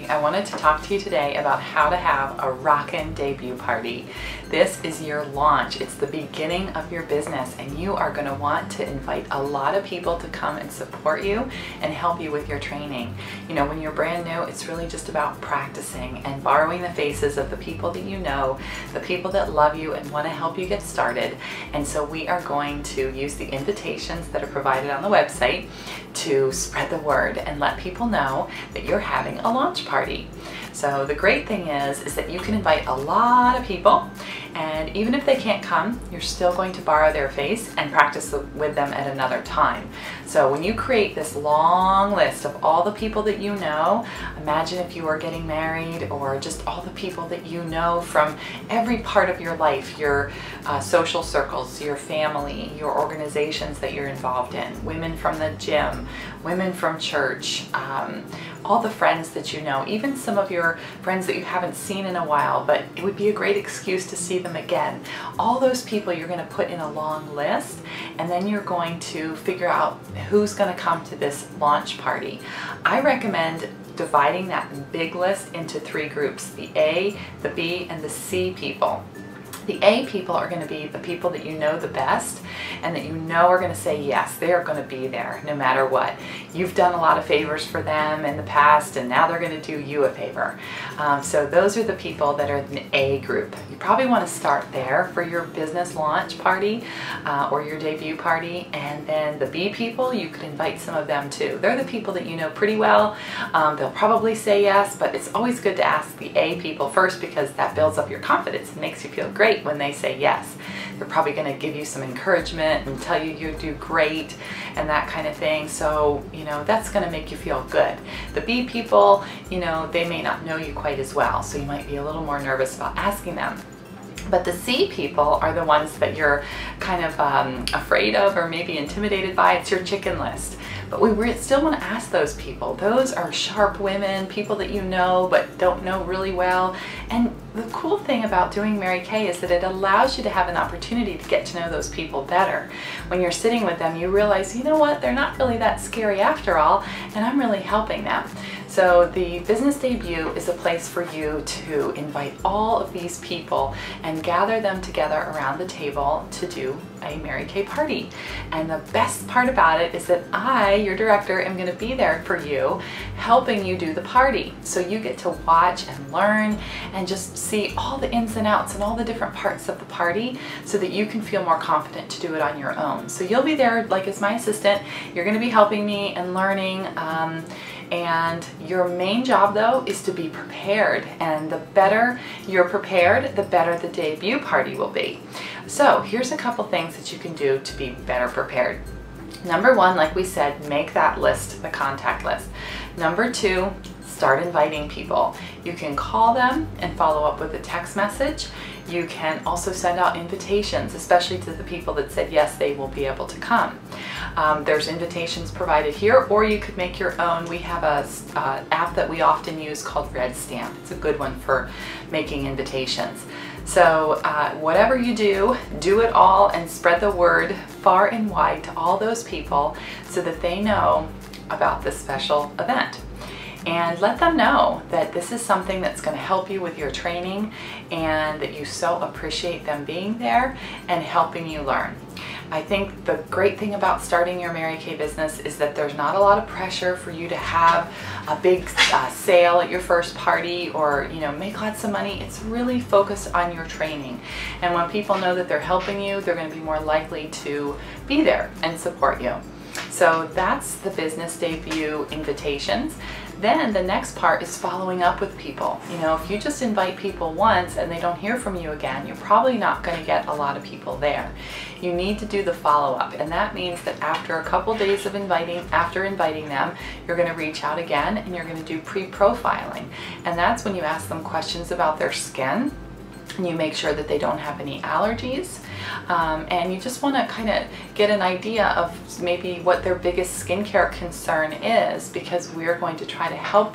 everybody. I wanted to talk to you today about how to have a Rockin' debut party. This is your launch. It's the beginning of your business, and you are going to want to invite a lot of people to come and support you and help you with your training. You know, when you're brand new, it's really just about practicing and borrowing the faces of the people that you know, the people that love you and want to help you get started. And so we are going to use the invitations that are provided on the website to spread the word and let people know that you're having a launch party. So the great thing is that you can invite a lot of people, and even if they can't come, you're still going to borrow their face and practice with them at another time. So when you create this long list of all the people that you know, imagine if you were getting married, or just all the people that you know from every part of your life, your social circles, your family, your organizations that you're involved in, women from the gym, women from church, all the friends that you know, even some of your friends that you haven't seen in a while, but it would be a great excuse to see them again. All those people you're going to put in a long list, and then you're going to figure out who's going to come to this launch party. I recommend dividing that big list into 3 groups: the A, the B, and the C people. The A people are going to be the people that you know the best and that you know are going to say yes. They are going to be there no matter what. You've done a lot of favors for them in the past, and now they're going to do you a favor. So those are the people that are in the A group. You probably want to start there for your business launch party or your debut party. And then the B people, you could invite some of them too. They're the people that you know pretty well. They'll probably say yes, but it's always good to ask the A people first, because that builds up your confidence and makes you feel great when they say yes. They're probably going to give you some encouragement and tell you you do great and that kind of thing. So, you know, that's going to make you feel good. The B people, you know, they may not know you quite as well, so you might be a little more nervous about asking them. But the C people are the ones that you're kind of afraid of or maybe intimidated by. It's your chicken list. But we still want to ask those people. Those are sharp women, people that you know but don't know really well. And the cool thing about doing Mary Kay is that it allows you to have an opportunity to get to know those people better. When you're sitting with them, you realize, you know what, they're not really that scary after all, and I'm really helping them. So the business debut is a place for you to invite all of these people and gather them together around the table to do a Mary Kay party. And the best part about it is that I, your director, am going to be there for you, helping you do the party. So you get to watch and learn and just see all the ins and outs and all the different parts of the party, so that you can feel more confident to do it on your own. So you'll be there like as my assistant. You're going to be helping me and learning. And your main job though is to be prepared, and the better you're prepared, the better the debut party will be. So here's a couple things that you can do to be better prepared. Number 1, like we said, make that list, the contact list. Number 2, start inviting people. You can call them and follow up with a text message. You can also send out invitations, especially to the people that said yes, they will be able to come. There's invitations provided here, or you could make your own. We have a app that we often use called Red Stamp. It's a good one for making invitations. So whatever you do, do it all and spread the word far and wide to all those people so that they know about this special event. And let them know that this is something that's going to help you with your training, and that you so appreciate them being there and helping you learn. I think the great thing about starting your Mary Kay business is that there's not a lot of pressure for you to have a big sale at your first party, or, you know, make lots of money. It's really focused on your training. And when people know that they're helping you, they're going to be more likely to be there and support you. So that's the business debut invitations. Then the next part is following up with people. You know, if you just invite people once and they don't hear from you again, you're probably not going to get a lot of people there. You need to do the follow-up, and that means that after a couple days of inviting them, you're going to reach out again and you're going to do pre-profiling. And that's when you ask them questions about their skin, and you make sure that they don't have any allergies, and you just want to kind of get an idea of maybe what their biggest skincare concern is, because we're going to try to help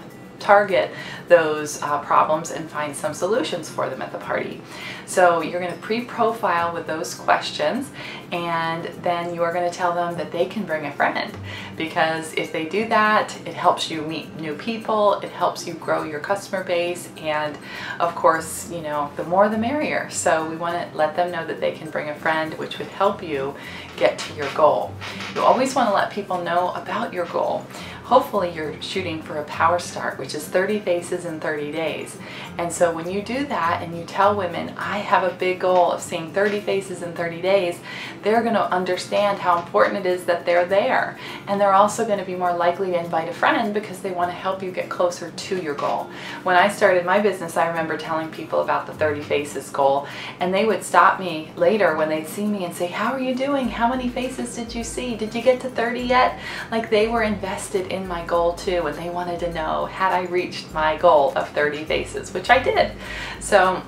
target those problems and find some solutions for them at the party. So you're going to pre-profile with those questions, and then you are going to tell them that they can bring a friend, because if they do that, it helps you meet new people, it helps you grow your customer base, and of course, you know, the more the merrier. So we want to let them know that they can bring a friend, which would help you get to your goal. You always want to let people know about your goal. Hopefully you're shooting for a power start, which is 30 faces in 30 days. And so when you do that and you tell women, I have a big goal of seeing 30 faces in 30 days, they're going to understand how important it is that they're there. And they're also going to be more likely to invite a friend because they want to help you get closer to your goal. When I started my business, I remember telling people about the 30 faces goal, and they would stop me later when they'd see me and say, how are you doing? How many faces did you see? Did you get to 30 yet? Like, they were invested in my goal too, and they wanted to know, had I reached my goal of 30 faces, which I did. So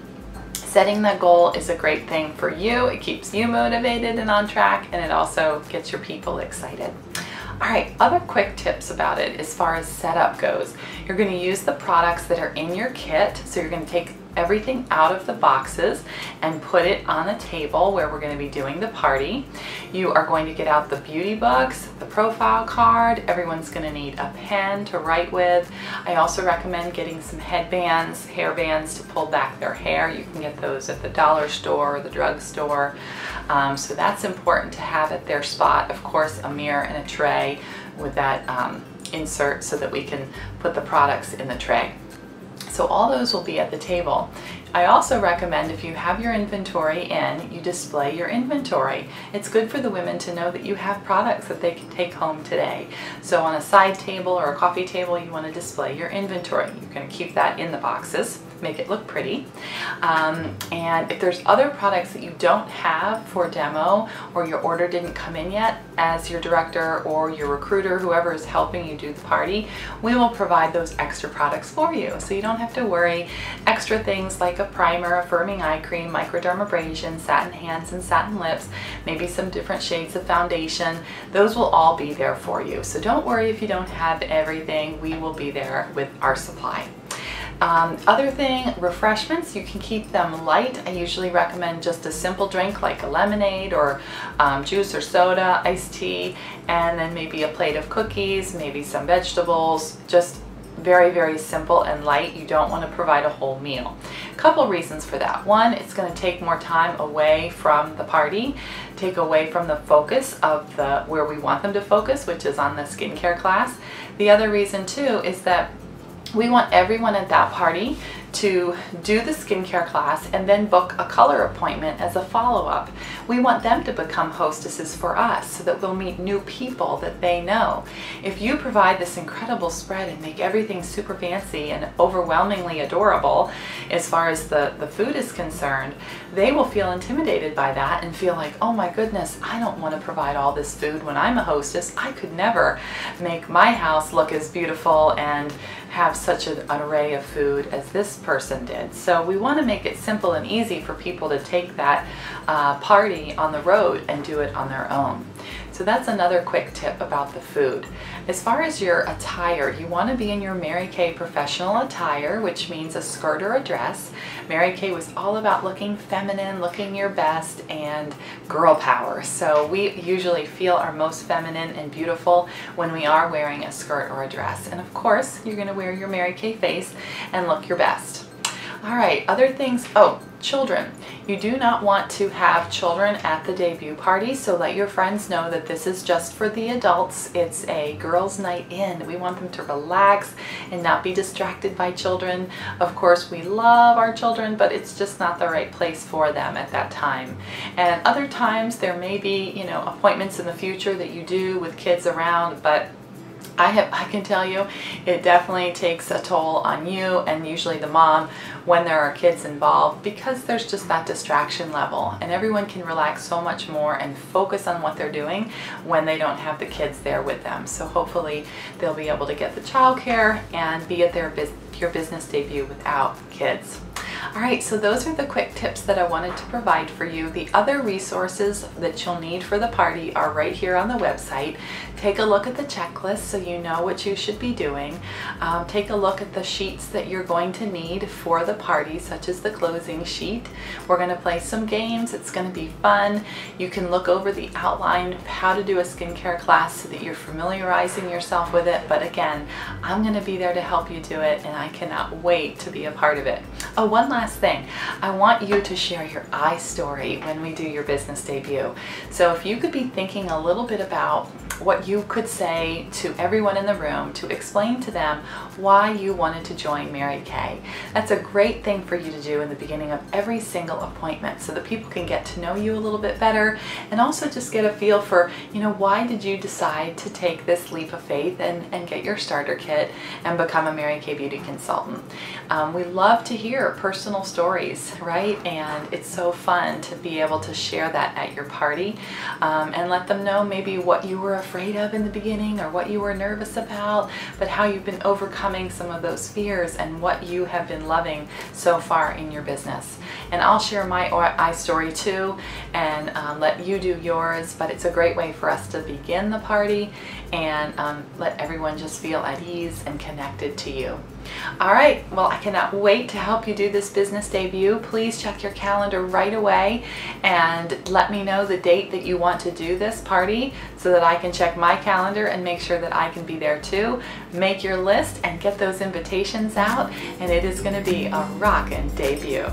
setting that goal is a great thing for you. It keeps you motivated and on track, and it also gets your people excited. All right, other quick tips about it as far as setup goes. You're going to use the products that are in your kit. So you're going to take everything out of the boxes and put it on a table where we're going to be doing the party. You are going to get out the beauty books, the profile card. Everyone's going to need a pen to write with. I also recommend getting some headbands, hair bands to pull back their hair. You can get those at the dollar store or the drugstore. So that's important to have at their spot. Of course, a mirror and a tray with that insert so that we can put the products in the tray. So all those will be at the table. I also recommend, if you have your inventory in, you display your inventory. It's good for the women to know that you have products that they can take home today. So on a side table or a coffee table, you want to display your inventory. You're going to keep that in the boxes, make it look pretty. And if there's other products that you don't have for demo, or your order didn't come in yet, as your director or your recruiter, whoever is helping you do the party, we will provide those extra products for you. So you don't have to worry. Extra things like a primer, a firming eye cream, microdermabrasion, satin hands and satin lips, maybe some different shades of foundation. Those will all be there for you. So don't worry if you don't have everything. We will be there with our supply. Other thing, refreshments, you can keep them light. I usually recommend just a simple drink like a lemonade or juice or soda, iced tea, and then maybe a plate of cookies, maybe some vegetables, just very, very simple and light. You don't want to provide a whole meal. A couple reasons for that. One, it's going to take more time away from the party, take away from the focus of where we want them to focus, which is on the skincare class. The other reason too is that we want everyone at that party to do the skincare class and then book a color appointment as a follow-up. We want them to become hostesses for us so that we'll meet new people that they know. If you provide this incredible spread and make everything super fancy and overwhelmingly adorable as far as the food is concerned, they will feel intimidated by that and feel like, oh my goodness, I don't want to provide all this food when I'm a hostess. I could never make my house look as beautiful and have such an array of food as this person did. So we want to make it simple and easy for people to take that party on the road and do it on their own. So that's another quick tip about the food. As far as your attire, you want to be in your Mary Kay professional attire, which means a skirt or a dress. Mary Kay was all about looking feminine, looking your best, and girl power. So we usually feel our most feminine and beautiful when we are wearing a skirt or a dress. And of course, you're going to wear your Mary Kay face and look your best. All right, other things. Oh, children. You do not want to have children at the debut party, so let your friends know that this is just for the adults. It's a girls' night in. We want them to relax and not be distracted by children. Of course, we love our children, but it's just not the right place for them at that time. And other times there may be, you know, appointments in the future that you do with kids around, but I can tell you it definitely takes a toll on you and usually the mom when there are kids involved, because there's just that distraction level, and everyone can relax so much more and focus on what they're doing when they don't have the kids there with them. So hopefully they'll be able to get the childcare and be at your business debut without kids. All right, so those are the quick tips that I wanted to provide for you. The other resources that you'll need for the party are right here on the website. Take a look at the checklist so you know what you should be doing. Take a look at the sheets that you're going to need for the party, such as the closing sheet. We're going to play some games. It's going to be fun. You can look over the outline of how to do a skincare class so that you're familiarizing yourself with it. But again, I'm going to be there to help you do it, and I cannot wait to be a part of it. Oh, one last thing. I want you to share your I story when we do your business debut. So if you could be thinking a little bit about what you could say to everyone in the room to explain to them why you wanted to join Mary Kay. That's a great thing for you to do in the beginning of every single appointment so that people can get to know you a little bit better, and also just get a feel for, why did you decide to take this leap of faith and get your starter kit and become a Mary Kay beauty consultant. We love to hear personal stories, right? And it's so fun to be able to share that at your party and let them know maybe what you were afraid of in the beginning or what you were nervous about, but how you've been overcoming some of those fears and what you have been loving so far in your business. And I'll share my I story too and let you do yours, but it's a great way for us to begin the party and let everyone just feel at ease and connected to you. All right, well, I cannot wait to help you do this business debut. Please check your calendar right away and let me know the date that you want to do this party so that I can check my calendar and make sure that I can be there too. Make your list and get those invitations out, and it is going to be a rockin' debut.